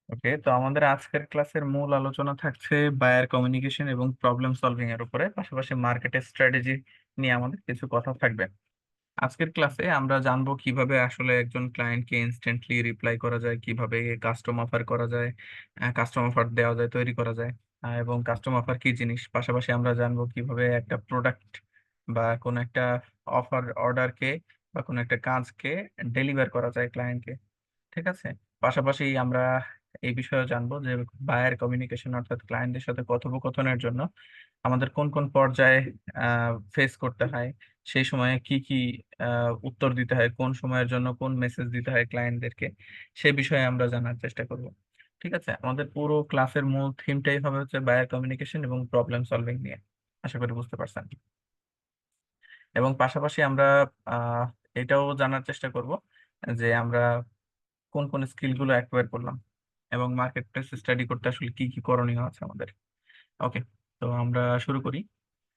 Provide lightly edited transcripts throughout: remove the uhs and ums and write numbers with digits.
ওকে, তো আমাদের আজকের ক্লাসের মূল আলোচনা থাকছে বায়ার কমিউনিকেশন এবং প্রবলেম সলভিং এর উপরে, পাশাপাশি মার্কেটের স্ট্র্যাটেজি নিয়ে আমাদের কিছু কথা থাকবে। আজকের ক্লাসে আমরা জানবো কিভাবে আসলে একজন ক্লায়েন্টকে ইনস্ট্যান্টলি রিপ্লাই করা যায়, কিভাবে কাস্টম অফার করা যায়, কাস্টম অফার দেওয়া যায়, তৈরি করা যায়, এবং কাস্টম অফার কি জিনিস। পাশাপাশি আমরা জানবো কিভাবে একটা প্রোডাক্ট বা কোনো একটা অফার অর্ডারকে বা কোনো একটা কাজকে ডেলিভার করা যায় ক্লায়েন্টকে। ঠিক আছে। পাশাপাশি আমরা এই বিষয়ে জানবো যে বায়ার কমিউনিকেশন অর্থাৎ ক্লায়েন্টের সাথে কথোপকথনের জন্য আমাদের কোন কোন পর্যায়ে ফেস করতে হয়, সেই সময়ে কি কি উত্তর দিতে হয়, কোন সময়ের জন্য কোন মেসেজ দিতে হয় ক্লায়েন্টদেরকে, সে বিষয়ে আমরা জানার চেষ্টা করব। ঠিক আছে, আমাদের পুরো ক্লাসের মূল থিমটাই হবে হচ্ছে বায়ার কমিউনিকেশন এবং প্রবলেম সলভিং নিয়ে। আশা করি বুঝতে পারছেন। এবং পাশাপাশি আমরা আহ এটাও জানার চেষ্টা করব যে আমরা কোন কোন স্কিল গুলো অ্যাকোয়ার করলাম এবং মার্কেট প্লেস স্টাডি করতে আসলে কি কি করণীয় আছে আমাদের। ওকে, তো আমরা শুরু করি।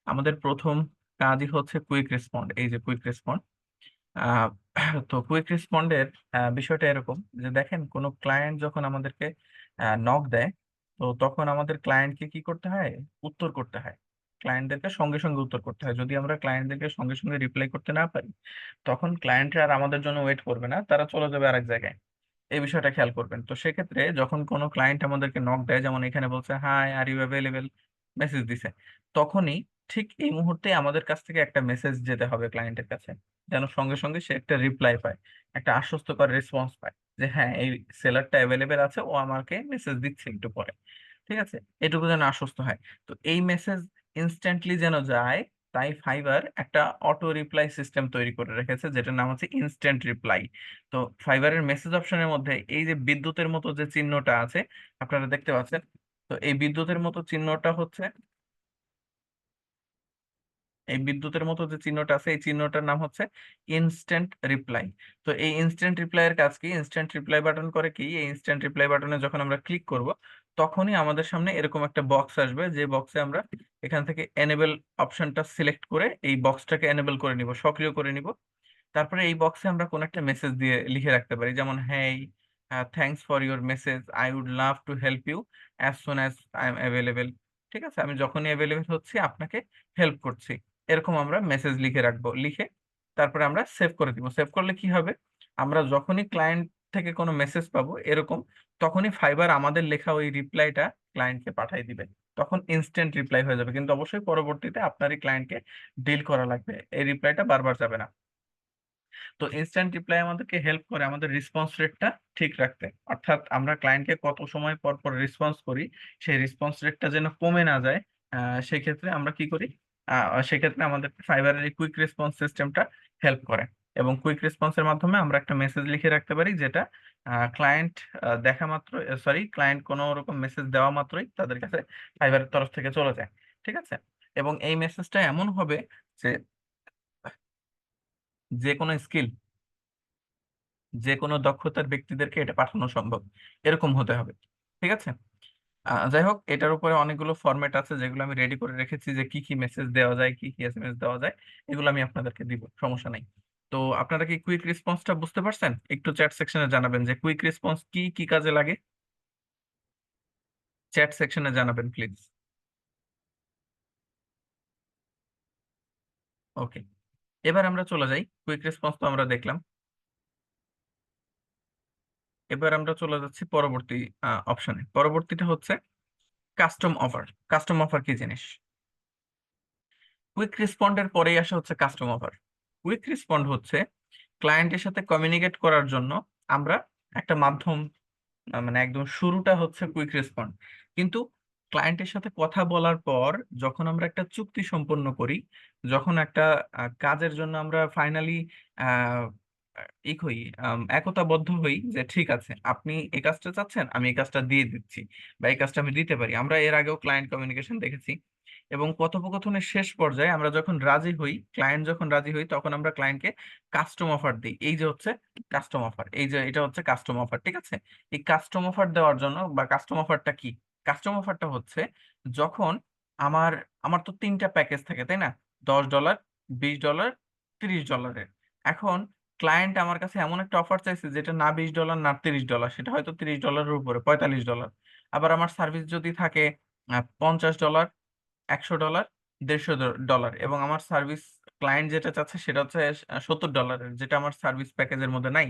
আমাদের প্রথম কাজই হচ্ছে কুইক রেসপন্ড। এই যে কুইক রেসপন্ড, আহ তো কুইক রেসপন্ডের বিষয়টা এরকম যে দেখেন, কোনো ক্লায়েন্ট যখন আমাদেরকে নক দেয়, তো তখন আমাদের ক্লায়েন্টকে কি করতে হয়? উত্তর করতে হয়। ক্লায়েন্টদেরকে সঙ্গে সঙ্গে উত্তর করতে হয়। যদি আমরা ক্লায়েন্টদেরকে সঙ্গে সঙ্গে রিপ্লাই করতে না পারি, তখন ক্লায়েন্টরা আর আমাদের জন্য ওয়েট করবে না, তারা চলে যাবে আরেক জায়গায়। এই বিষয়টা খেয়াল করবেন। তো সেক্ষেত্রে যখন কোনো ক্লায়েন্ট আমাদেরকে নক দেয়, যেমন এখানে বলছে hi are you available, message দিছে, তখনই ঠিক এই মুহূর্তে আমাদের কাছ থেকে একটা মেসেজ যেতে হবে ক্লায়েন্টের কাছে, যেন সঙ্গে সঙ্গে সে একটা রিপ্লাই পায়, একটা আশ্বস্তকর রেসপন্স পায় যে হ্যাঁ, এই সেলারটা অ্যাভেলেবেল আছে, ও আমাকে মেসেজ দিচ্ছে একটু পরে। ঠিক আছে, এটুকু যেন আশ্বস্ত হয়। তো এই মেসেজ ইনস্ট্যান্টলি যেন যায়, তাই ফাইবার একটা অটো রিপ্লাই সিস্টেম তৈরি করে রেখেছে, যেটার নাম হচ্ছে ইনস্ট্যান্ট রিপ্লাই। তো ফাইবারের মেসেজ অপশনের মধ্যে এই যে বিদ্যুতের মতো যে চিহ্নটা আছে, আপনারা দেখতে পাচ্ছেন। তো এই বিদ্যুতের মতো চিহ্নটা হচ্ছে, এই বিদ্যুতের মতো যে চিহ্নটা আছে, এই চিহ্নটার নাম হচ্ছে ইনস্ট্যান্ট রিপ্লাই। তো এই ইনস্ট্যান্ট রিপ্লাই এর কাজ কি? ইনস্ট্যান্ট রিপ্লাই বাটন করে কি, এই ইনস্ট্যান্ট রিপ্লাই বাটনে যখন আমরা ক্লিক করব, তখনই আমাদের সামনে এরকম একটা বক্স আসবে, যে বক্সে আমরা এখান থেকে এনেবল অপশনটা সিলেক্ট করে এই বক্সটাকে এনেবল করে নিব, সক্রিয় করে নিব। তারপরে এই বক্সে আমরা কোন একটা মেসেজ দিয়ে লিখে রাখতে পারি, যেমন hey, thanks for your message, I would love to help you as soon as I am available. ঠিক আছে, আমি যখনই অ্যাভেলেবেল হচ্ছি আপনাকে হেল্প করছি, এরকম আমরা মেসেজ লিখে রাখবো। লিখে তারপরে আমরা সেভ করে দিব। সেভ করলে কি হবে? আমরা যখনই ক্লায়েন্ট থেকে কোনো মেসেজ পাবো এরকম, তখনই ফাইবার আমাদের লেখা ওই রিপ্লাইটা ক্লায়েন্টকে পাঠিয়ে দিবে। তখন ইনস্ট্যান্ট রিপ্লাই হয়ে যাবে, কিন্তু অবশ্যই পরবর্তীতে আপনারই ক্লায়েন্টকে ডিল করা লাগবে, এই রিপ্লাইটা বারবার যাবে না। তো ইনস্ট্যান্ট রিপ্লাই আমাদেরকে হেল্প করে আমাদের রেসপন্স রেটটা ঠিক রাখতে, অর্থাৎ আমরা ক্লায়েন্টকে কত সময় পর পর রেসপন্স করি, সেই রেসপন্স রেটটা যেন কমে না যায়। সেক্ষেত্রে আমরা কি করি? সেক্ষেত্রে আমাদের ফাইবারের এই কুইক রেসপন্স সিস্টেমটা হেল্প করে। এবং কুইক রেসপন্সের মাধ্যমে আমরা একটা মেসেজ লিখে রাখতে পারি, যেটা ক্লায়েন্ট দেখা মাত্র, সরি, ক্লায়েন্ট কোনো রকম মেসেজ দেওয়া মাত্রই তাদের কাছে ফাইবারের তরফ থেকে চলে যায়। ঠিক আছে। এবং এই মেসেজটা এমন হবে যে যে কোনো স্কিল, যে কোনো দক্ষতার ব্যক্তিদেরকে এটা পাঠানো সম্ভব, এরকম হতে হবে। ঠিক আছে। যাই হোক, এটার উপরে অনেকগুলো ফরম্যাট আছে যেগুলো আমি রেডি করে রেখেছি, যে কি কি মেসেজ দেওয়া যায়, কি কি এসএমএস দেওয়া যায়, এগুলো আমি আপনাদেরকে দিব, সমস্যা নাই। তো আপনারা কি কুইক রেসপন্সটা বুঝতে পারছেন? একটু চ্যাট সেকশনে জানাবেন যে কুইক রেসপন্স কি কি কাজে লাগে। চ্যাট সেকশনে জানাবেন প্লিজ। ওকে, এবার আমরা চলে যাই। কুইক রেসপন্স তো আমরা দেখলাম, এবার আমরা চলে যাচ্ছি পরবর্তী অপশনে। পরবর্তীটা হচ্ছে কাস্টম অফার। কাস্টম অফার কি জিনিস? কুইক রেসপন্ডের পরেই আসে হচ্ছে কাস্টম অফার। কুইক রেসপন্ড হচ্ছে ক্লায়েন্টের সাথে কমিউনিকেট করার জন্য আমরা একটা মাধ্যম, মানে একদম শুরুটা হচ্ছে কুইক রেসপন্ড। কিন্তু ক্লায়েন্টের সাথে কথা বলার পর যখন আমরা একটা চুক্তি সম্পন্ন করি, যখন একটা কাজের জন্য আমরা ফাইনালি একতাবদ্ধ হই যে ঠিক আছে, আপনি এই কাজটা চাচ্ছেন, আমি এই কাজটা দিয়ে দিচ্ছি, বা এই কাজটা আমি দিতে পারি। আমরা এর আগেও ক্লায়েন্ট কমিউনিকেশন দেখেছি। এবং কথোপকথনের শেষ পর্যায়ে আমরা যখন রাজি হই, ক্লায়েন্ট যখন রাজি হই, তখন আমরা ক্লায়েন্টকে কাস্টম অফার দিই। এই যে হচ্ছে কাস্টম অফার, এই যে এটা হচ্ছে কাস্টম অফার। ঠিক আছে। এই কাস্টম অফার দেওয়ার জন্য, বা কাস্টম অফারটা কি? কাস্টম অফারটা হচ্ছে যখন আমার আমার তো তিনটা প্যাকেজ থাকে, তাই না? $10, $20, $30। এখন ক্লায়েন্ট আমার কাছে এমন একটা অফার চাইছে যেটা না $20 না $30, সেটা হয়তো $30 উপরে, $45। আবার আমার সার্ভিস যদি থাকে $50, $100, $150, এবং আমার সার্ভিস ক্লায়েন্ট যেটা চাচ্ছে সেটা হচ্ছে $70, যেটা আমার সার্ভিস প্যাকেজের মধ্যে নাই।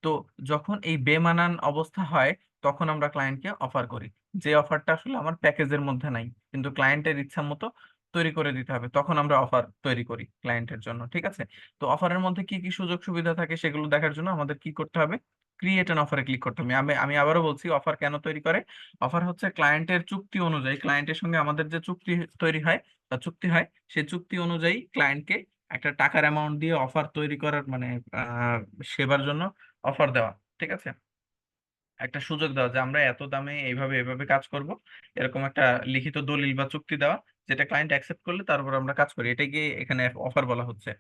তো যখন এই বেমানান অবস্থা হয় তখন আমরা ক্লায়েন্টকে অফার করি, যে অফারটা আসলে আমার প্যাকেজের মধ্যে নাই কিন্তু ক্লায়েন্টের ইচ্ছা মতো তৈরি করে দিতে হবে, তখন আমরা অফার তৈরি করি ক্লায়েন্টের জন্য। ঠিক আছে? তো অফারের মধ্যে কি কি সুযোগ সুবিধা থাকে সেগুলো দেখার জন্য আমাদের কি করতে হবে? ক্রিয়েট অ্যান অফারে ক্লিক করতে হবে। আমি আমি আবারও বলছি, অফার কেন তৈরি করে? অফার হচ্ছে ক্লায়েন্টের চুক্তি অনুযায়ী, ক্লায়েন্টের সঙ্গে আমাদের যে চুক্তি তৈরি হয় বা চুক্তি হয়, সেই চুক্তি অনুযায়ী ক্লায়েন্টকে একটা টাকার অ্যামাউন্ট দিয়ে অফার তৈরি করার মানে আহ, সেবার জন্য অফার দেওয়া। ঠিক আছে? একটা সুযোগ দেওয়া যে আমরা এত দামে এইভাবে এইভাবে কাজ করব, এরকম একটা লিখিত দলিল বা চুক্তি দেওয়া, যেটা ক্লায়েন্ট অ্যাকসেপ্ট করলে তারপর আমরা কাজ করি। এটাকে এখানে অফার বলা হচ্ছে।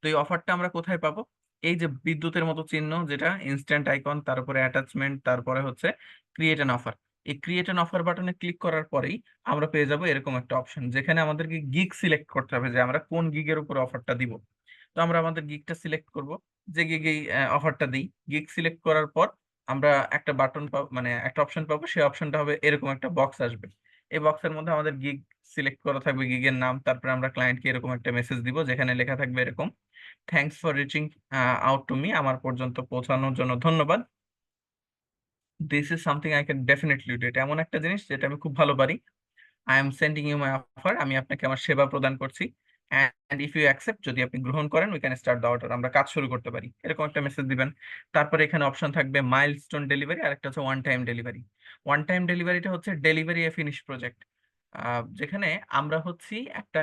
তো এই অফারটা আমরা কোথায় পাবো? এই যে বিদ্যুতের মতো চিহ্ন, যেটা ইনস্ট্যান্ট আইকন, তারপরে অ্যাটাচমেন্ট, তারপরে হচ্ছে ক্রিয়েট অ্যান অফার। এই ক্রিয়েট অ্যান অফার বাটনে ক্লিক করার পরেই আমরা পেয়ে যাব এরকম একটা অপশন, যেখানে আমাদেরকে গিগ সিলেক্ট করতে হবে যে আমরা কোন গিগের উপর অফারটা দিব। তো আমরা আমাদের গিগটা সিলেক্ট করব, যে গিগেই অফারটা দিই। গিগ সিলেক্ট করার পর আমরা একটা বাটন পাবো, মানে একটা অপশন পাবো, সেই অপশনটা হবে এরকম একটা বক্স আসবে। এই বক্সের মধ্যে আমাদের গিগ সিলেক্ট করা থাকবে, গিগের নাম, তারপরে আমরা ক্লায়েন্টকে এরকম একটা মেসেজ দিব যেখানে লেখা থাকবে এরকম: thanks for reaching out to me, আমার পর্যন্ত পৌঁছানোর জন্য ধন্যবাদ। This is something I can definitely do, এটা এমন একটা জিনিস যেটা আমি খুব ভালো পারি। I am sending you my offer, আমি আপনাকে আমার সেবা প্রদান করছি। অ্যান্ড ইফ ইউ অ্যাকসেপ্ট, যদি আপনি গ্রহণ করেন, we can start the order, আমরা কাজ শুরু করতে পারি, এরকম একটা মেসেজ দিবেন। তারপরে এখানে অপশন থাকবে মাইলস্টোন ডেলিভারি, আর একটা হচ্ছে one time delivery. One time ডেলিভারিটা হচ্ছে ডেলিভারি এ ফিনিশ প্রজেক্ট, যেখানে আমরা হচ্ছি একটা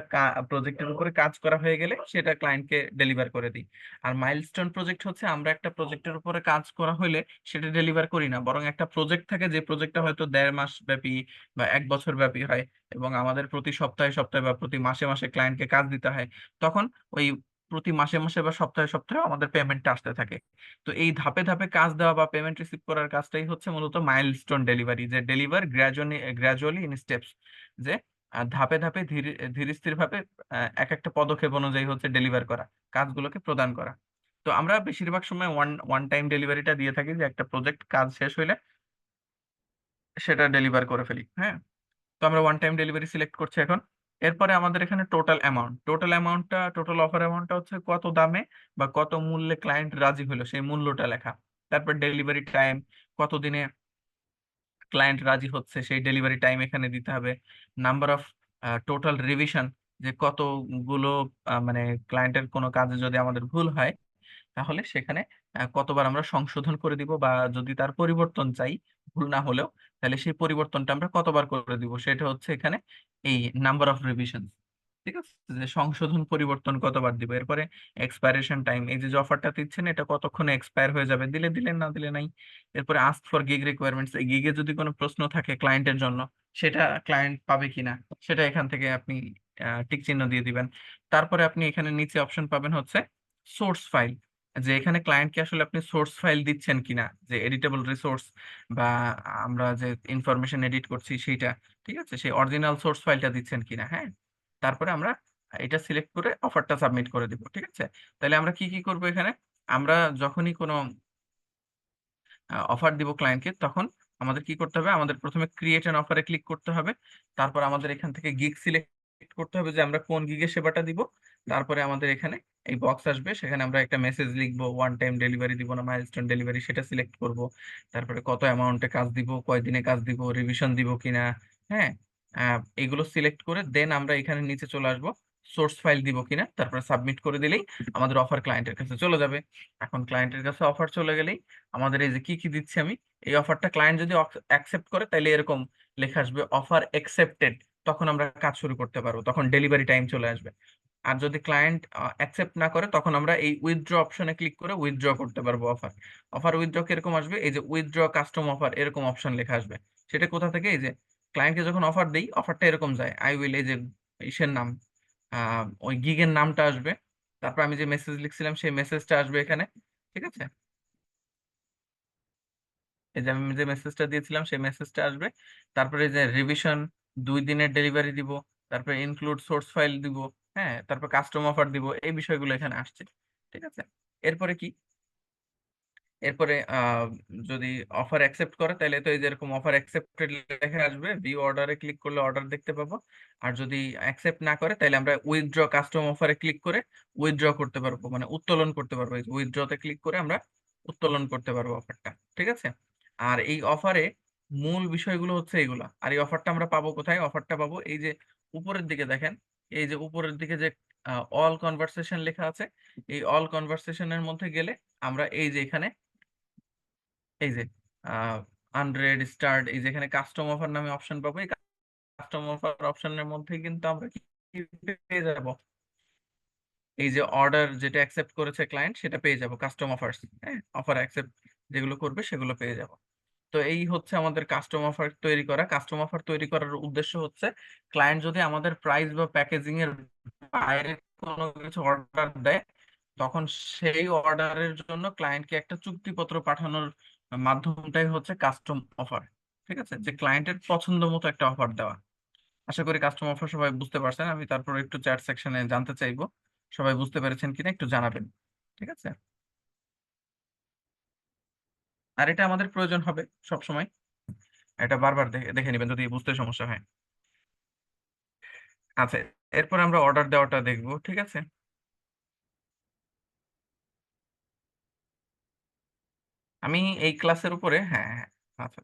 প্রজেক্টের উপরে কাজ করা হয়ে গেলে সেটা ক্লায়েন্টকে ডেলিভার করে দিই। আর মাইলস্টোন প্রজেক্ট হচ্ছে আমরা একটা প্রজেক্টের উপরে কাজ করা হলে সেটা ডেলিভার করি না, বরং একটা প্রজেক্ট থাকে যে প্রজেক্টটা হয়তো 1.5 মাস ব্যাপী বা 1 বছর ব্যাপী হয়, এবং আমাদের প্রতি সপ্তাহে সপ্তাহে বা প্রতি মাসে মাসে ক্লায়েন্টকে কাজ দিতে হয়। তখন ওই প্রতি মাসে মাসে বা সপ্তাহে সপ্তাহে আমাদের পেমেন্টটা আসতে থাকে। তো এই ধাপে ধাপে কাজ দেওয়া বা পেমেন্ট রিসিভ করার কাজটাই হচ্ছে মূলত মাইলস্টোন ডেলিভারি, যে deliver gradually gradually in steps, যে ধাপে ধাপে ধীরে ধীরে স্থির ভাবে এক একটা পদক্ষেপ অনুযায়ী হচ্ছে ডেলিভার করা, কাজগুলোকে প্রদান করা। তো আমরা বেশিরভাগ সময় ওয়ান ওয়ান টাইম ডেলিভারিটা দিয়ে থাকি, যে একটা প্রজেক্ট কাজ শেষ হইলে সেটা ডেলিভার করে ফেলি। হ্যাঁ, তো আমরা ওয়ান টাইম ডেলিভারি সিলেক্ট করছি এখন। এরপরে আমাদের এখানে টোটাল অফার অ্যামাউন্টটা হচ্ছে কত দামে বা কত মূল্যে ক্লায়েন্ট রাজি হলো সেই মূল্যটা লেখা। তারপর ডেলিভারি টাইম, কত দিনে ক্লায়েন্ট রাজি হচ্ছে সেই ডেলিভারি টাইম এখানে দিতে হবে। নাম্বার অফ টোটাল রিভিশন, যে কতগুলো মানে ক্লায়েন্টের কোনো কাজে যদি আমাদের ভুল হয় তাহলে সেখানে কতবার আমরা সংশোধন করে দিব, বা যদি তার পরিবর্তন চাই ভুল না হলেও, তাহলে সেই পরিবর্তনটা আমরা কতবার করে দিব, সেটা হচ্ছে এখানে এই নাম্বার অফ রিভিশন। ঠিক আছে? যে সংশোধন পরিবর্তন কতবার দিব। এরপরে এক্সপায়ারেশন টাইম, এই যে অফারটা দিচ্ছেন এটা কতক্ষণে এক্সপায়ার হয়ে যাবে, দিলে দিলেন, না দিলে নাই। এরপরে আস্ক ফর গিগ রিকোয়ারমেন্টস, এই গিগে যদি কোনো প্রশ্ন থাকে ক্লায়েন্টের জন্য, সেটা ক্লায়েন্ট পাবে কিনা, সেটা এখান থেকে আপনি টিক চিহ্ন দিয়ে দিবেন। তারপরে আপনি এখানে নিচে অপশন পাবেন হচ্ছে সোর্স ফাইল, যে এখানে ক্লায়েন্টকে আসলে আপনি সোর্স ফাইল দিচ্ছেন কিনা, যে এডিটেবল রিসোর্স বা আমরা যে ইনফরমেশন এডিট করছি সেইটা, ঠিক আছে, সেই অরিজিনাল সোর্স ফাইলটা দিচ্ছেন কিনা। হ্যাঁ, তারপরে আমরা এটা সিলেক্ট করে অফারটা সাবমিট করে দিব। ঠিক আছে? তাহলে আমরা কি কি করব এখানে? আমরা যখনই কোনো অফার দিব ক্লায়েন্টকে, তখন আমাদের কি করতে হবে? আমাদের প্রথমে ক্রিয়েট অ্যান অফারে ক্লিক করতে হবে। তারপর আমাদের এখান থেকে গিগ সিলেক্ট করতে হবে যে আমরা কোন গিগে সেবাটা দিব। তারপরে আমাদের এখানে এই বক্স আসবে, সেখানে আমরা একটা মেসেজ লিখবো, ওয়ান টাইম ডেলিভারি দিব না মাইলস্টোন ডেলিভারি, সেটা সিলেক্ট করব। তারপরে কত অ্যামাউন্টে কাজ দিব, কয়দিনে কাজ দিব, রিভিশন দিব কিনা। হ্যাঁ, এগুলো সিলেক্ট করে দেন আমরা এখানে নিচে চলে আসবো, সোর্স ফাইল দিব কিনা, তারপরে সাবমিট করে দিলেই আমাদের অফার ক্লায়েন্টের কাছে চলে যাবে। এখন ক্লায়েন্টের কাছে অফার চলে গেলেই আমাদের এই যে কি কি দিচ্ছি আমি, এই অফারটা ক্লায়েন্ট যদি অ্যাকসেপ্ট করে তাহলে এরকম লেখা আসবে অফার অ্যাকসেপ্টেড, তখন আমরা কাজ শুরু করতে পারবো, তখন ডেলিভারি টাইম চলে আসবে। আর যদি ক্লায়েন্ট অ্যাকসেপ্ট না করে তখন আমরা এই উইথড্র অপশনে ক্লিক করে উইথড্র করতে পারবো অফার। অফার উইথড্র কিরকম আসবে? এই যে উইথড্র কাস্টম অফার এরকম অপশন লেখা আসবে। সেটা কোথা থেকে? এই যে ক্লায়েন্টকে যখন অফার দেই, অফারটা এরকম যায়, আই উইল, এই যে ইসের নাম, ওই গিগের নামটা আসবে, তারপর আমি যে মেসেজ লিখছিলাম সেই মেসেজটা আসবে এখানে। ঠিক আছে? এই যে আমি যে মেসেজটা দিয়েছিলাম সেই মেসেজটা আসবে। তারপরে এই যে রিভিশন, 2 দিনের ডেলিভারি দিব, তারপরে ইনক্লুড সোর্স ফাইল দিব, হ্যাঁ, তারপর কাস্টম অফার দিব, এই বিষয়গুলো এখানে আসছে। ঠিক আছে? এরপরে কি? এরপরে যদি অফার অ্যাকসেপ্ট করে তাহলে তো এই যেরকম অফার অ্যাকসেপ্টেড লেখা আসবে, ভিউ অর্ডারে ক্লিক করলে অর্ডার দেখতে পাবো। আর যদি অ্যাকসেপ্ট না করে তাহলে আমরা উইথড্র কাস্টম অফারে ক্লিক করে উইথড্র করতে পারবো, মানে উত্তোলন করতে পারবো। এই উইথড্রতে ক্লিক করে আমরা উত্তোলন করতে পারবো অফারটা। ঠিক আছে। আর এই অফারে মূল বিষয়গুলো হচ্ছে এইগুলা। আর এই অফারটা আমরা পাবো কোথায়? অফারটা পাবো এই যে উপরের দিকে দেখেন, এই যে উপরের দিকে যে অল কনভারসেশন লেখা আছে, এই অল কনভারসেশনের মধ্যে গেলে আমরা এই যে এখানে এই যে আনরেড স্টার্ট, এই যে এখানে কাস্টম অফার নামে অপশন পাবো। এই কাস্টম অফার অপশনের মধ্যে কিন্তু আমরা কি পেয়ে যাব? এই যে অর্ডার যেটা অ্যাকসেপ্ট করেছে ক্লায়েন্ট সেটা পেয়ে যাব, কাস্টম অফার্স। হ্যাঁ, অফার অ্যাকসেপ্ট যেগুলো করবে সেগুলো পেয়ে যাব। তো এই হচ্ছে আমাদের কাস্টম অফার তৈরি করা। কাস্টম অফার তৈরি করার উদ্দেশ্য হচ্ছে ক্লায়েন্ট যদি আমাদের প্রাইস বা প্যাকেজিং এর বাইরে কোনো কিছু অর্ডার দেয়, তখন সেই অর্ডারের জন্য ক্লায়েন্টকে একটা চুক্তিপত্র পাঠানোর মাধ্যমটাই হচ্ছে কাস্টম অফার। ঠিক আছে, যে ক্লায়েন্টের পছন্দ মতো একটা অফার দেওয়া। আশা করি কাস্টম অফার সবাই বুঝতে পারছেন। আমি তারপর একটু চ্যাট সেকশনে জানতে চাইবো সবাই বুঝতে পেরেছেন কিনা, একটু জানাবেন। ঠিক আছে। আর এটা আমাদের প্রয়োজন হবে সব সময়, এটা বারবার দেখে দেখে নেবেন যদি বুঝতে সমস্যা হয়। আচ্ছা, এরপর আমরা অর্ডার দেওয়াটা দেখবো। ঠিক আছে। আমি এই ক্লাসের উপরে, হ্যাঁ হ্যাঁ, আচ্ছা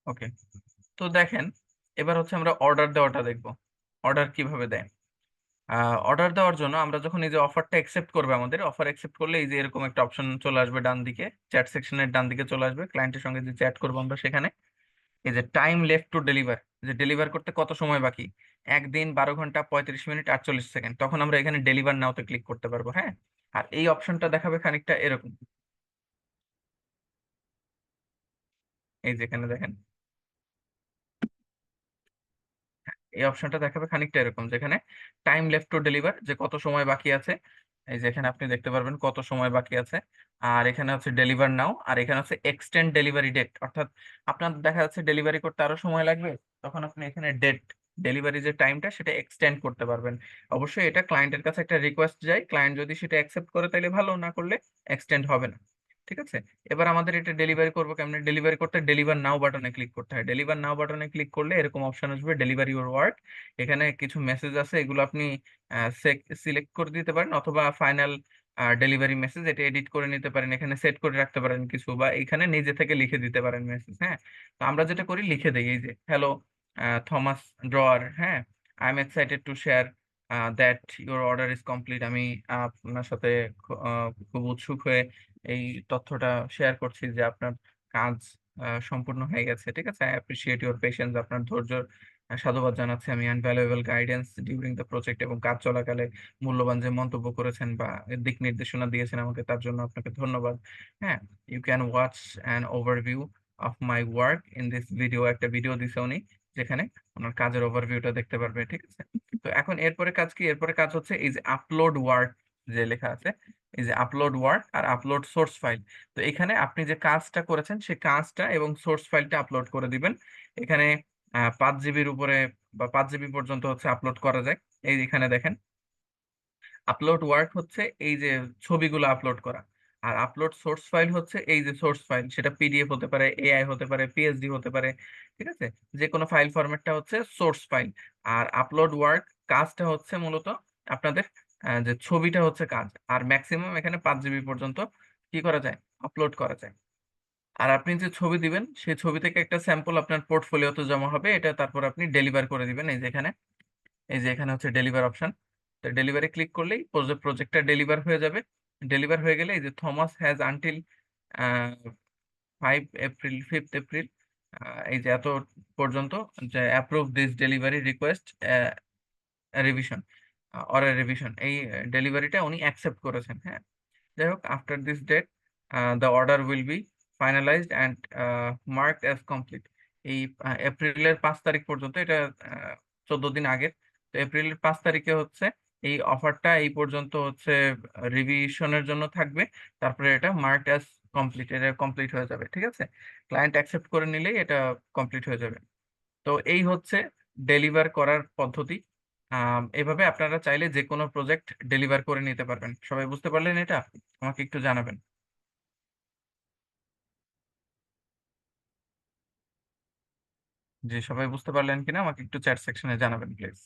ওকে। তো দেখেন, এবার হচ্ছে আমরা অর্ডার দেওয়াটা দেখবো। অর্ডার কিভাবে দেয়? অর্ডার দেওয়ার জন্য আমরা যখন এই যে অফারটা অ্যাকসেপ্ট করবে, আমাদের অফার অ্যাকসেপ্ট করলে এই যে এরকম একটা অপশন চলে আসবে ডান দিকে, চ্যাট সেকশনের ডান দিকে চলে আসবে। ক্লায়েন্টের সঙ্গে যে চ্যাট করবো আমরা সেখানে এই যে টাইম লেফট টু ডেলিভার, যে ডেলিভার করতে কত সময় বাকি, 1 দিন 12 ঘন্টা 35 মিনিট 48 সেকেন্ড, তখন আমরা এখানে ডেলিভার নাওতে ক্লিক করতে পারবো। হ্যাঁ, আর এই অপশনটা দেখাবে খানিকটা এরকম। এই যেখানে দেখেন, এই অপশনটা দেখাবে খানিকটা এরকম, যেখানে টাইম লেফট টু ডেলিভার, যে কত সময় বাকি আছে। এই যে এখানে আপনি দেখতে পারবেন কত সময় বাকি আছে। আর এখানে হচ্ছে ডেলিভার নাও, আর এখানে হচ্ছে এক্সটেন্ড ডেলিভারি ডেট, অর্থাৎ আপনার দেখা যাচ্ছে ডেলিভারি করতে আরো সময় লাগবে, তখন আপনি এখানে ডেট, ডেলিভারি যে টাইমটা সেটা এক্সটেন্ড করতে পারবেন। অবশ্যই এটা ক্লায়েন্টের কাছে একটা রিকোয়েস্ট যায়, ক্লায়েন্ট যদি সেটা অ্যাকসেপ্ট করে তাহলে ভালো, না করলে এক্সটেন্ড হবে না। ঠিক আছে। এবার আমাদের এটা ডেলিভারি করবো কেমনে? ডেলিভারি করতে ডেলিভার নাও বাটনে ক্লিক করতে হয়। ডেলিভার নাও বাটনে ক্লিক করলে এরকম অপশন আসবে, ডেলিভারি ইউর ওয়ার্ক। এখানে কিছু মেসেজ আছে, এগুলো আপনি সিলেক্ট করে দিতে পারেন, অথবা ফাইনাল ডেলিভারি মেসেজ এটা এডিট করে নিতে পারেন, এখানে সেট করে রাখতে পারেন কিছু, বা এখানে নিজে থেকে লিখে দিতে পারেন মেসেজ। হ্যাঁ, তো আমরা যেটা করি লিখে দিই, এই যে হ্যালো থমাস ড্রয়ার, হ্যাঁ, I am excited to share that your order is complete. আমি আপনার সাথে খুব উৎসুক হয়ে এই তথ্যটা শেয়ার করছি যে আপনার কাজ সম্পূর্ণ হয়ে গেছে। ঠিক আছে, আই অ্যাপ্রিসিয়েট ইউর পেশেন্স, আপনার ধৈর্য সাধুবাদ জানাচ্ছি আমি, and valuable guidance during the project, এবং কাজ চলাকালে মূল্যবান যে মন্তব্য করেছেন বা দিক নির্দেশনা দিয়েছেন আমাকে, তার জন্য আপনাকে ধন্যবাদ। হ্যাঁ, you can watch an overview of my work in this video, একটা ভিডিও দিছে উনি, যেখানে ওনার কাজের ওভারভিউটা দেখতে পারবে। ঠিক আছে। তো এখন এরপরে কাজ কি? এরপরে কাজ হচ্ছে এই যে আপলোড ওয়ার্ক যে লেখা আছে, এই যে আপলোড ওয়ার্ক আর আপলোড সোর্স ফাইল। তো এখানে আপনি যে কাজটা করেছেন সেই কাজটা এবং সোর্স ফাইলটা আপলোড করে দিবেন। এখানে 5 জিবির উপরে বা 5 জিবি পর্যন্ত হচ্ছে আপলোড করা যায়। এই এখানে দেখেন, আপলোড ওয়ার্ক হচ্ছে এই যে ছবিগুলো আপলোড করা, আর আপলোড সোর্স ফাইল হচ্ছে এই যে সোর্স ফাইল, সেটা পিডিএফ হতে পারে, এআই হতে পারে, পিএসডি হতে পারে। ঠিক আছে, যে কোনো ফাইল ফরম্যাটটা হচ্ছে সোর্স ফাইল। আর আপলোড ওয়ার্ক কাজটা হচ্ছে মূলত আপনাদের যে ছবিটা হচ্ছে কাজ, আর ম্যাক্সিমাম এখানে 5 জিবি পর্যন্ত কি করা যায়, আপলোড করা যায়। আর আপনি যে ছবি দিবেন সেই ছবি থেকে একটা স্যাম্পল আপনার পোর্টফোলিওতে জমা হবে, এটা তারপর আপনি ডেলিভার করে দিবেন। এই যে এখানে, এই যে এখানে হচ্ছে ডেলিভার অপশন, তো ডেলিভারি ক্লিক করলেই প্রজেক্টটা ডেলিভার হয়ে যাবে। ডেলিভার হয়ে গেলে এই যে Thomas has until 5 April, 5 April, এই যে এত পর্যন্ত, যে approve this delivery request revision or revision, এই ডেলিভারিটা উনি অ্যাকসেপ্ট করেছেন। হ্যাঁ, যাই হোক, after this date the order will be finalised and marked as complete. এই এপ্রিলের 5 তারিখ পর্যন্ত, এটা 14 দিন আগের, তো এপ্রিলের 5 তারিখে হচ্ছে এই অফারটা এই পর্যন্ত হচ্ছে রিভিশনের জন্য থাকবে। তারপরে এটা মার্কড অ্যাজ কমপ্লিট, এটা কমপ্লিট হয়ে যাবে, ঠিক আছে। ক্লায়েন্ট অ্যাকসেপ্ট করে নিলেই এটা কমপ্লিট হয়ে যাবে। তো এই হচ্ছে ডেলিভার করার পদ্ধতি। এভাবে আপনারা চাইলে যে কোনো প্রজেক্ট ডেলিভার করে নিতে পারবেন। সবাই বুঝতে পারলেন এটা? আমাকে একটু জানাবেন। যে সবাই বুঝতে পারলেন কিনা আমাকে একটু চ্যাট সেকশনে জানাবেন প্লিজ।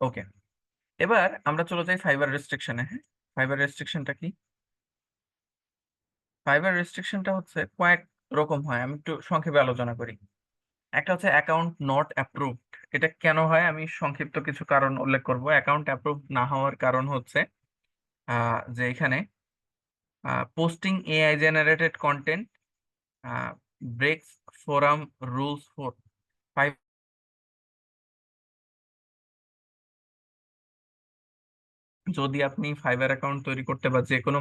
ওকে, এবার আমরা চলে যাই ফাইবার রেস্ট্রিকশনে। হ্যাঁ, ফাইবার রেস্ট্রিকশনটা কি? ফাইবার রেস্ট্রিকশনটা হচ্ছে কয়েক রকম হয়, আমি একটু সংক্ষেপে আলোচনা করি। একটা হচ্ছে অ্যাকাউন্ট নট অ্যাপ্রুভড। এটা কেন হয় আমি সংক্ষিপ্ত কিছু কারণ উল্লেখ করব। অ্যাকাউন্ট অ্যাপ্রুভ না হওয়ার কারণ হচ্ছে যে এখানে posting AI generated content ব্রেকস forum rules for five. যদি আপনি ফাইবার অ্যাকাউন্ট তৈরি করতে বা যে কোনো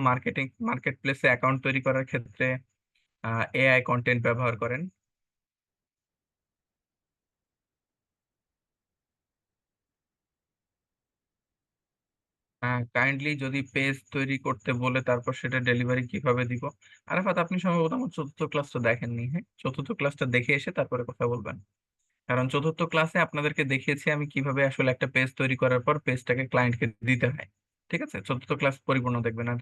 মার্কেট প্লেসে অ্যাকাউন্ট তৈরি করার ক্ষেত্রে এআই কন্টেন্ট ব্যবহার করেন, কাইন্ডলি যদি পেজ তৈরি করতে বলে তারপর সেটা ডেলিভারি কিভাবে দিব। আরাফাত, আপনি সম্ভবত আমার চতুর্থ ক্লাসটা দেখেননি। হ্যাঁ, চতুর্থ ক্লাসটা দেখে এসে তারপরে কথা বলবেন। কারণ চতুর্থ ক্লাসে আপনাদেরকে দেখিয়েছি আমি কিভাবে আসলে একটা পেজ তৈরি করার পর পেজটাকে ক্লায়েন্টকে দিতে হয়। ঠিক আছে, চতুর্থ ক্লাস পরিপূর্ণ দেখবেন। আর